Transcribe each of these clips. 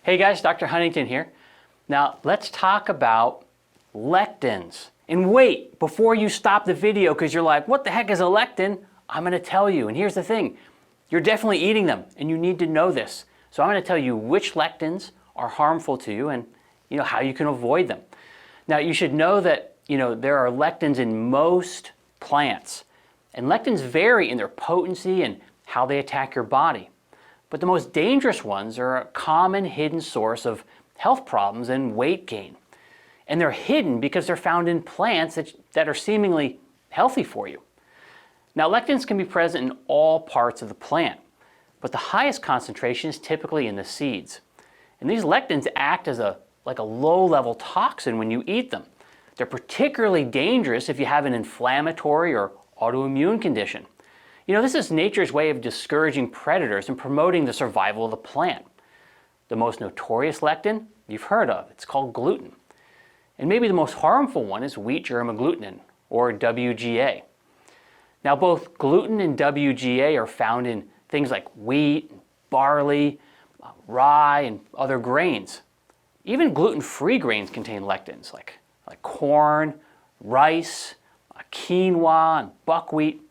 Hey guys, Dr. Huntington here. Now let's talk about lectins. And wait, before you stop the video because you're like, what the heck is a lectin? I'm going to tell you. And here's the thing, you're definitely eating them and you need to know this. So I'm going to tell you which lectins are harmful to you and how you can avoid them. Now you should know that there are lectins in most plants. And lectins vary in their potency and how they attack your body. But the most dangerous ones are a common hidden source of health problems and weight gain. And they're hidden because they're found in plants that are seemingly healthy for you. Now, lectins can be present in all parts of the plant, but the highest concentration is typically in the seeds. And these lectins act as like a low-level toxin when you eat them. They're particularly dangerous if you have an inflammatory or autoimmune condition. This is nature's way of discouraging predators and promoting the survival of the plant. The most notorious lectin you've heard of, it's called gluten. And maybe the most harmful one is wheat germ agglutinin, or WGA. Now both gluten and WGA are found in things like wheat, barley, rye, and other grains. Even gluten-free grains contain lectins, like corn, rice, quinoa, and buckwheat.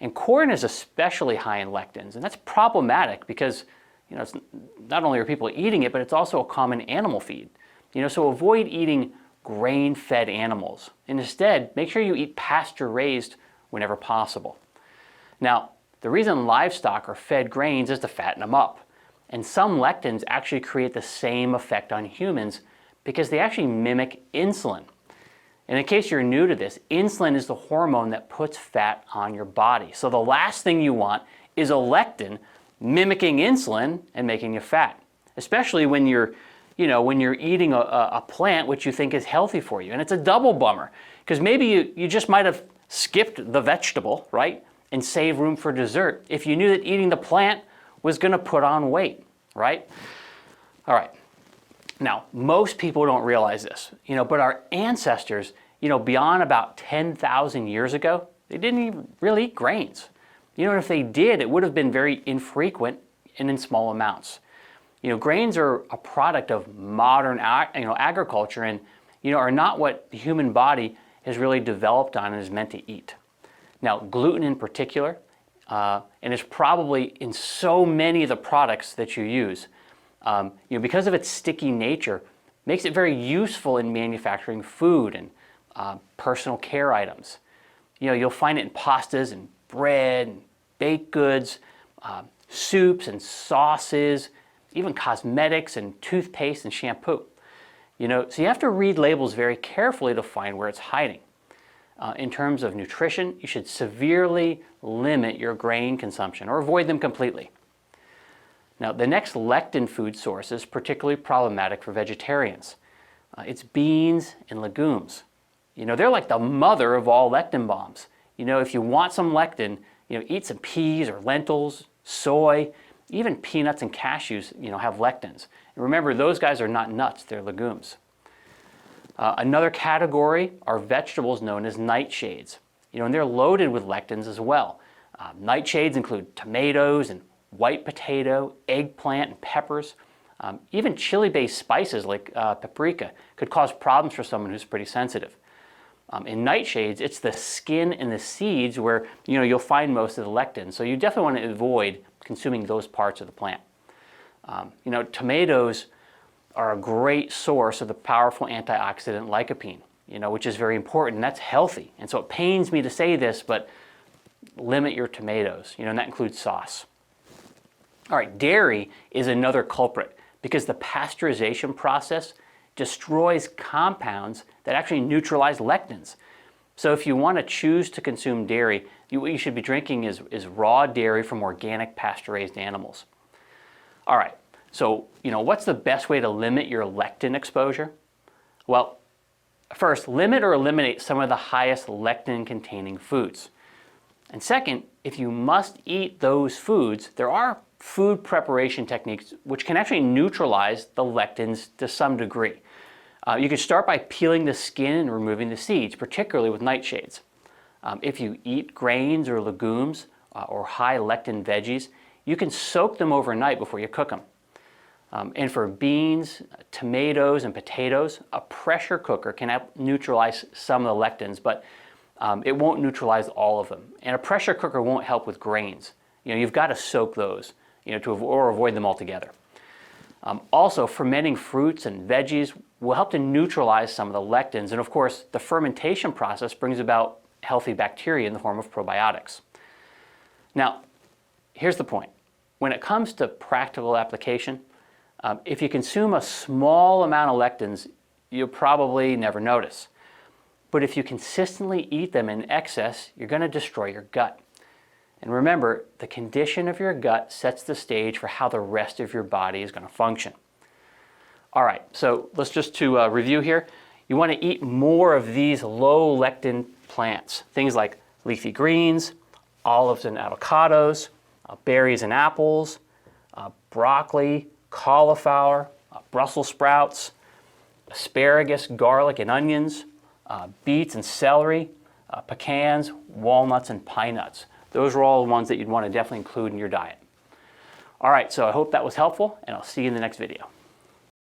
And corn is especially high in lectins, and that's problematic because it's not only are people eating it, but it's also a common animal feed. So avoid eating grain-fed animals. And instead, make sure you eat pasture-raised whenever possible. Now, the reason livestock are fed grains is to fatten them up. And some lectins actually create the same effect on humans because they actually mimic insulin. And in case you're new to this, insulin is the hormone that puts fat on your body. So the last thing you want is a lectin mimicking insulin and making you fat, especially when you're eating a plant which you think is healthy for you. And it's a double bummer because maybe you just might have skipped the vegetable, right, and saved room for dessert if you knew that eating the plant was going to put on weight, right? All right. Now, most people don't realize this, but our ancestors, beyond about 10,000 years ago, they didn't even really eat grains. And if they did, it would have been very infrequent and in small amounts. Grains are a product of modern, agriculture and, are not what the human body has really developed on and is meant to eat. Now, gluten in particular, and it's probably in so many of the products that you use, because of its sticky nature, makes it very useful in manufacturing food and personal care items. You'll find it in pastas and bread and baked goods, soups and sauces, even cosmetics and toothpaste and shampoo. So you have to read labels very carefully to find where it's hiding. In terms of nutrition, you should severely limit your grain consumption or avoid them completely. Now, the next lectin food source is particularly problematic for vegetarians. It's beans and legumes. They're like the mother of all lectin bombs. If you want some lectin, eat some peas or lentils, soy, even peanuts and cashews, have lectins. And remember, those guys are not nuts, they're legumes. Another category are vegetables known as nightshades. And they're loaded with lectins as well. Nightshades include tomatoes and white potato, eggplant, and peppers. Even chili-based spices like paprika could cause problems for someone who's pretty sensitive. In nightshades, it's the skin and the seeds where you'll find most of the lectins. So you definitely want to avoid consuming those parts of the plant. Tomatoes are a great source of the powerful antioxidant lycopene, which is very important, and that's healthy. And so it pains me to say this, but limit your tomatoes, and that includes sauce. All right, dairy is another culprit because the pasteurization process destroys compounds that actually neutralize lectins. So if you want to choose to consume dairy, what you should be drinking is raw dairy from organic pasture-raised animals. All right, so what's the best way to limit your lectin exposure? Well, first, limit or eliminate some of the highest lectin-containing foods. And second, if you must eat those foods, there are food preparation techniques which can actually neutralize the lectins to some degree. You can start by peeling the skin and removing the seeds, particularly with nightshades. If you eat grains or legumes or high lectin veggies, you can soak them overnight before you cook them. And for beans, tomatoes, and potatoes, a pressure cooker can help neutralize some of the lectins, but it won't neutralize all of them. And a pressure cooker won't help with grains. You've got to soak those, or avoid them altogether. Also, fermenting fruits and veggies will help to neutralize some of the lectins. And of course, the fermentation process brings about healthy bacteria in the form of probiotics. Now, here's the point. When it comes to practical application, if you consume a small amount of lectins, you'll probably never notice. But if you consistently eat them in excess, you're going to destroy your gut. And remember, the condition of your gut sets the stage for how the rest of your body is going to function. All right, so let's just to review here. You want to eat more of these low lectin plants, things like leafy greens, olives and avocados, berries and apples, broccoli, cauliflower, Brussels sprouts, asparagus, garlic and onions, beets and celery, pecans, walnuts and pine nuts. Those are all the ones that you'd want to definitely include in your diet. All right, so I hope that was helpful, and I'll see you in the next video.